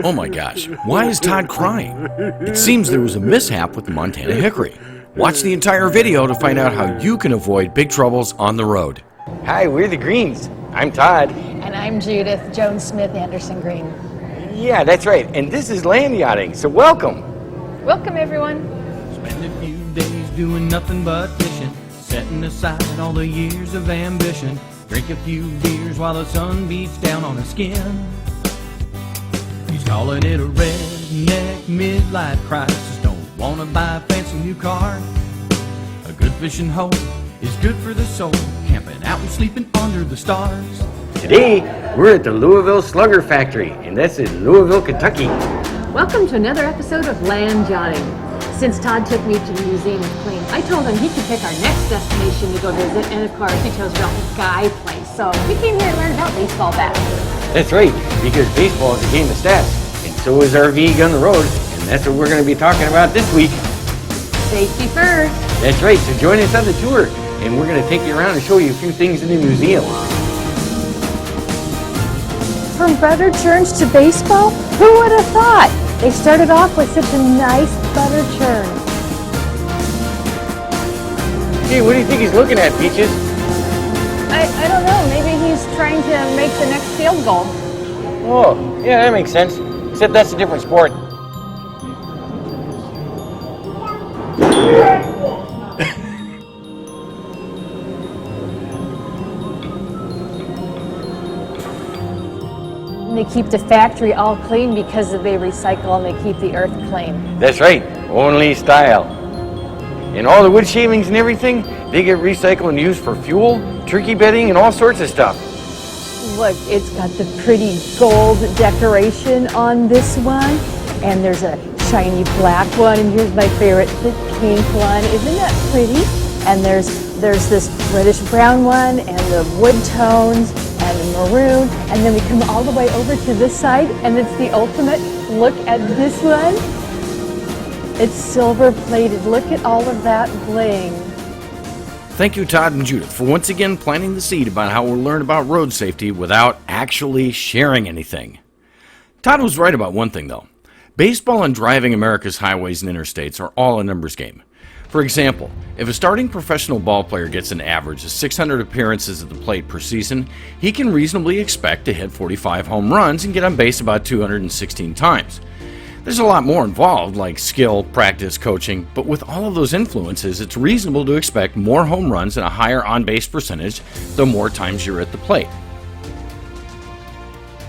Oh my gosh, why is Todd crying? It seems there was a mishap with the Montana Hickory. Watch the entire video to find out how you can avoid big troubles on the road. Hi, we're the Greens. I'm Todd. And I'm Judith, Joan Smith, Anderson Green. Yeah, that's right. And this is Land Yachting, so welcome. Welcome, everyone. Spend a few days doing nothing but fishing, setting aside all the years of ambition. Drink a few beers while the sun beats down on his skin. He's calling it a redneck midlife crisis. Don't wanna buy a fancy new car. A good fishing hole is good for the soul. Camping out and sleeping under the stars. Today, we're at the Louisville Slugger factory, and that's in Louisville, Kentucky. Welcome to another episode of Land Yachting. Since Todd took me to the Museum of Clean, I told him he could pick our next destination to go visit, and of course he chose about the Guy Place. So we came here to learn about baseball bats. That's right, because baseball is a game of stats, and so is RVing on the road, and that's what we're going to be talking about this week. Safety first. That's right, so join us on the tour, and we're going to take you around and show you a few things in the museum. From butter churns to baseball? Who would have thought? They started off with such a nice butter churn. Hey, what do you think he's looking at, Peaches? I don't know. Maybe he's trying to make the next field goal. Oh, yeah, that makes sense. Except that's a different sport. They keep the factory all clean because they recycle and they keep the earth clean. That's right, only style. And all the wood shavings and everything, they get recycled and used for fuel, turkey bedding, and all sorts of stuff. Look, it's got the pretty gold decoration on this one, and there's a shiny black one, and here's my favorite, the pink one. Isn't that pretty? And there's this reddish brown one, and the wood tones, and the maroon, and then we come all the way over to this side, and it's the ultimate. Look at this one. It's silver plated. Look at all of that bling. Thank you, Todd and Judith, for once again planting the seed about how we'll learn about road safety without actually sharing anything. Todd was right about one thing, though. Baseball and driving America's highways and interstates are all a numbers game. For example, if a starting professional ball player gets an average of 600 appearances at the plate per season, he can reasonably expect to hit 45 home runs and get on base about 216 times. There's a lot more involved, like skill, practice, coaching, but with all of those influences, it's reasonable to expect more home runs and a higher on-base percentage the more times you're at the plate.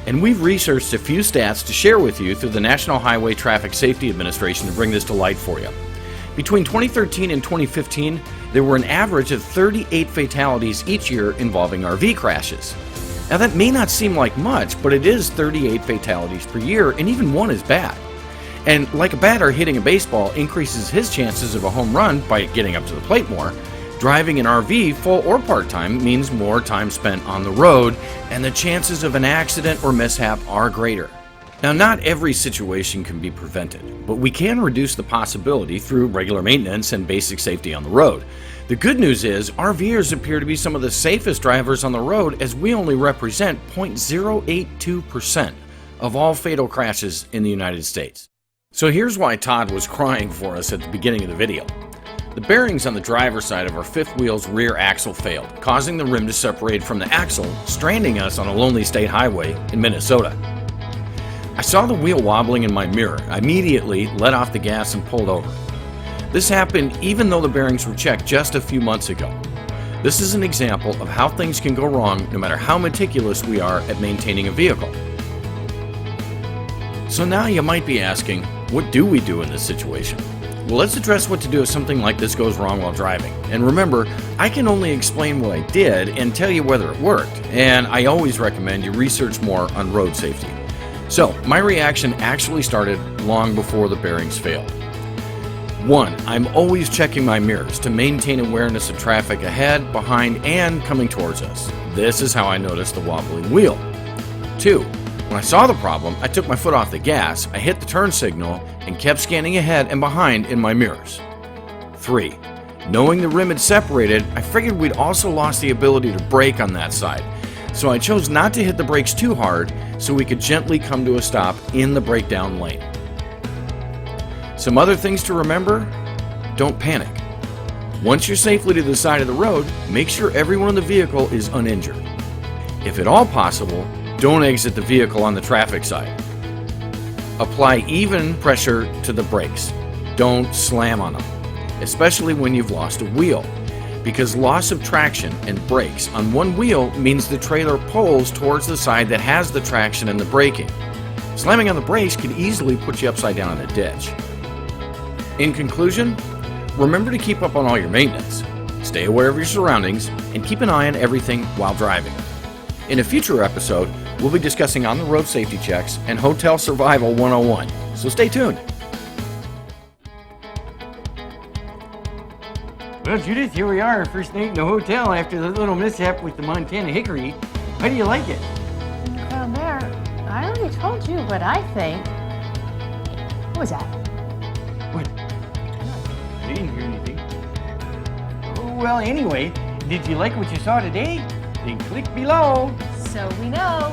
And we've researched a few stats to share with you through the National Highway Traffic Safety Administration to bring this to light for you. Between 2013 and 2015, there were an average of 38 fatalities each year involving RV crashes. Now that may not seem like much, but it is 38 fatalities per year, and even one is bad. And like a batter hitting a baseball increases his chances of a home run by getting up to the plate more, driving an RV full or part-time means more time spent on the road, and the chances of an accident or mishap are greater. Now, not every situation can be prevented, but we can reduce the possibility through regular maintenance and basic safety on the road. The good news is, RVers appear to be some of the safest drivers on the road, as we only represent 0.082% of all fatal crashes in the United States. So here's why Todd was crying for us at the beginning of the video. The bearings on the driver's side of our fifth wheel's rear axle failed, causing the rim to separate from the axle, stranding us on a lonely state highway in Minnesota. I saw the wheel wobbling in my mirror. I immediately let off the gas and pulled over. This happened even though the bearings were checked just a few months ago. This is an example of how things can go wrong no matter how meticulous we are at maintaining a vehicle. So now you might be asking, what do we do in this situation? Well, let's address what to do if something like this goes wrong while driving. And remember, I can only explain what I did and tell you whether it worked, and I always recommend you research more on road safety. So, my reaction actually started long before the bearings failed. 1. I'm always checking my mirrors to maintain awareness of traffic ahead, behind, and coming towards us. This is how I noticed the wobbling wheel. 2. When I saw the problem, I took my foot off the gas, I hit the turn signal, and kept scanning ahead and behind in my mirrors. 3. Knowing the rim had separated, I figured we'd also lost the ability to brake on that side. So I chose not to hit the brakes too hard so we could gently come to a stop in the breakdown lane. Some other things to remember: don't panic. Once you're safely to the side of the road, make sure everyone in the vehicle is uninjured. If at all possible, don't exit the vehicle on the traffic side. Apply even pressure to the brakes. Don't slam on them, especially when you've lost a wheel, because loss of traction and brakes on one wheel means the trailer pulls towards the side that has the traction and the braking. Slamming on the brakes can easily put you upside down in a ditch. In conclusion, remember to keep up on all your maintenance, stay aware of your surroundings, and keep an eye on everything while driving. In a future episode, we'll be discussing on-the-road safety checks and Hotel Survival 101, so stay tuned. Well, Judith, here we are, first night in the hotel after the little mishap with the Montana hickory. How do you like it? Well, there, I already told you what I think. What was that? What? I didn't hear anything. Oh, well, anyway, did you like what you saw today? Then click below. So we know.